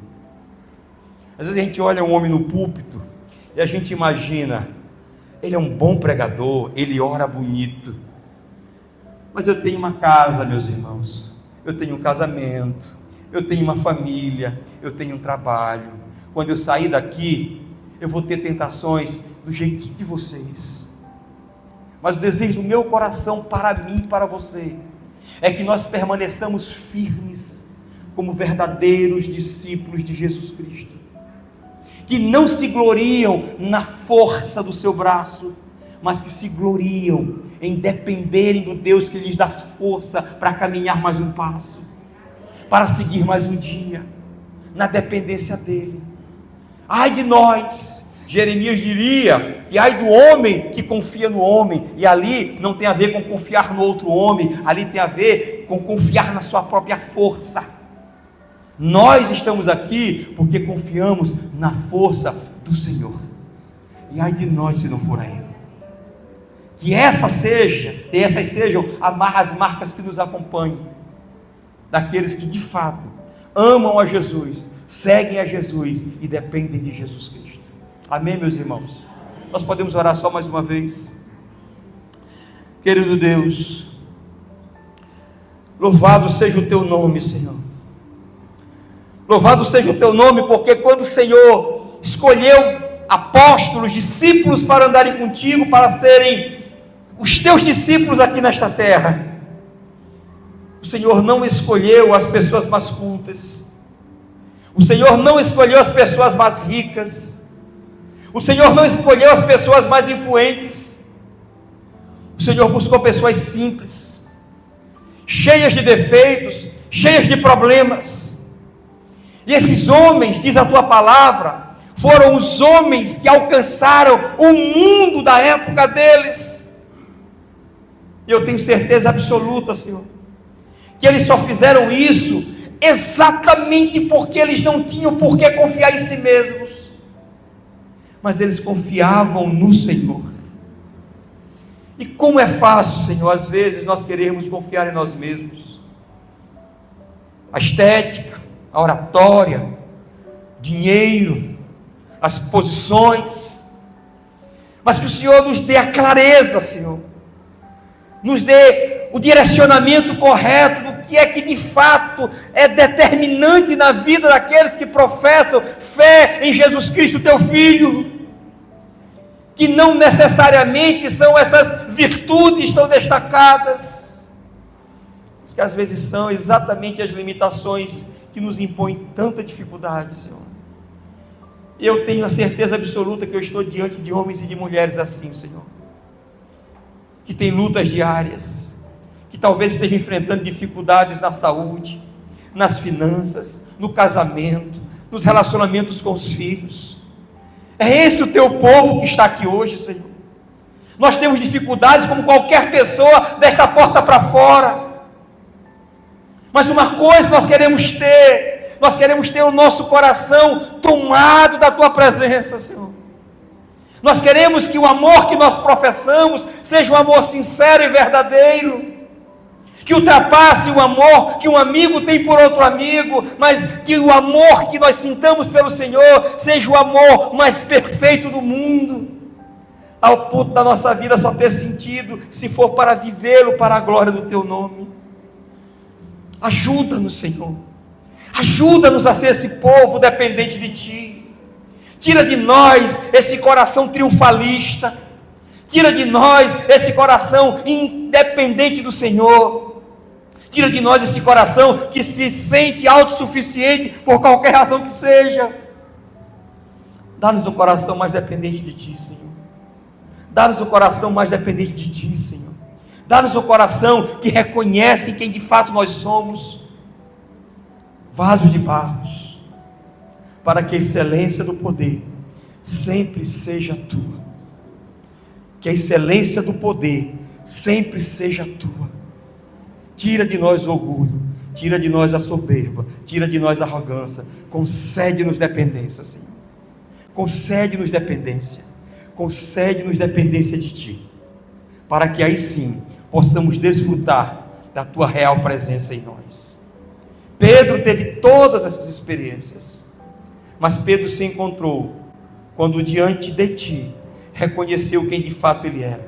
Às vezes a gente olha um homem no púlpito e a gente imagina, ele é um bom pregador, ele ora bonito. Mas eu tenho uma casa, meus irmãos. Eu tenho um casamento, eu tenho uma família, eu tenho um trabalho. Quando eu sair daqui, eu vou ter tentações do jeitinho de vocês. Mas o desejo do meu coração para mim e para você é que nós permaneçamos firmes como verdadeiros discípulos de Jesus Cristo, que não se gloriam na força do seu braço, mas que se gloriam em dependerem do Deus que lhes dá força para caminhar mais um passo, para seguir mais um dia, na dependência dEle. Ai de nós! Jeremias diria que ai do homem que confia no homem, e ali não tem a ver com confiar no outro homem, ali tem a ver com confiar na sua própria força. Nós estamos aqui porque confiamos na força do Senhor, e ai de nós se não for a Ele. Que essas sejam as marcas que nos acompanhem, daqueles que de fato amam a Jesus, seguem a Jesus e dependem de Jesus Cristo. Amém, meus irmãos? Nós podemos orar só mais uma vez. Querido Deus, louvado seja o Teu nome, Senhor. Louvado seja o Teu nome, porque quando o Senhor escolheu apóstolos, discípulos para andarem contigo, para serem os Teus discípulos aqui nesta terra, o Senhor não escolheu as pessoas mais cultas, o Senhor não escolheu as pessoas mais ricas, o Senhor não escolheu as pessoas mais influentes, o Senhor buscou pessoas simples, cheias de defeitos, cheias de problemas, e esses homens, diz a Tua palavra, foram os homens que alcançaram o mundo da época deles. E eu tenho certeza absoluta, Senhor, que eles só fizeram isso exatamente porque eles não tinham por que confiar em si mesmos, mas eles confiavam no Senhor. E como é fácil, Senhor, às vezes nós queremos confiar em nós mesmos. A estética, a oratória, dinheiro, as posições, mas que o Senhor nos dê a clareza, Senhor, nos dê o direcionamento correto do que é que de fato é determinante na vida daqueles que professam fé em Jesus Cristo, Teu Filho, que não necessariamente são essas virtudes tão destacadas. mas que às vezes são exatamente as limitações que nos impõem tanta dificuldade, Senhor. E eu tenho a certeza absoluta que eu estou diante de homens e de mulheres assim, Senhor, que têm lutas diárias, que talvez estejam enfrentando dificuldades na saúde, nas finanças, no casamento, nos relacionamentos com os filhos. É esse o teu povo que está aqui hoje, Senhor. Nós temos dificuldades como qualquer pessoa desta porta para fora, mas uma coisa nós queremos ter o nosso coração tomado da tua presença, Senhor. Nós queremos que o amor que nós professamos seja um amor sincero e verdadeiro, que ultrapasse o amor que um amigo tem por outro amigo, mas que o amor que nós sintamos pelo Senhor seja o amor mais perfeito do mundo, ao ponto da nossa vida só ter sentido se for para vivê-lo para a glória do teu nome. Ajuda-nos, Senhor, ajuda-nos a ser esse povo dependente de ti. Tira de nós esse coração triunfalista, tira de nós esse coração independente do Senhor. Tira de nós esse coração que se sente autossuficiente por qualquer razão que seja. Dá-nos um coração mais dependente de ti, Senhor. Dá-nos um coração mais dependente de ti, Senhor. Dá-nos um coração que reconhece quem de fato nós somos. Vasos de barros, para que a excelência do poder sempre seja tua. Que a excelência do poder sempre seja tua. Tira de nós o orgulho, tira de nós a soberba, tira de nós a arrogância, concede-nos dependência, Senhor. Concede-nos dependência de ti, para que aí sim possamos desfrutar da tua real presença em nós. Pedro teve todas essas experiências, mas Pedro se encontrou quando diante de ti reconheceu quem de fato ele era,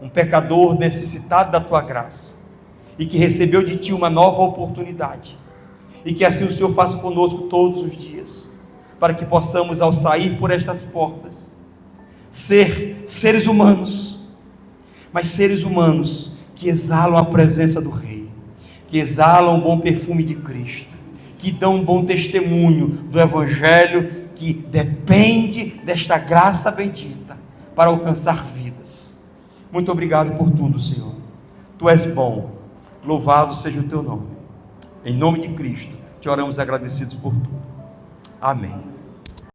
um pecador necessitado da tua graça, e que recebeu de ti uma nova oportunidade, e que assim o Senhor faça conosco todos os dias, para que possamos, ao sair por estas portas, ser seres humanos, mas seres humanos que exalam a presença do Rei, que exalam o bom perfume de Cristo, que dão um bom testemunho do Evangelho, que depende desta graça bendita para alcançar vidas. Muito obrigado por tudo, Senhor. Tu és bom, louvado seja o teu nome. Em nome de Cristo, te oramos agradecidos por tudo. Amém.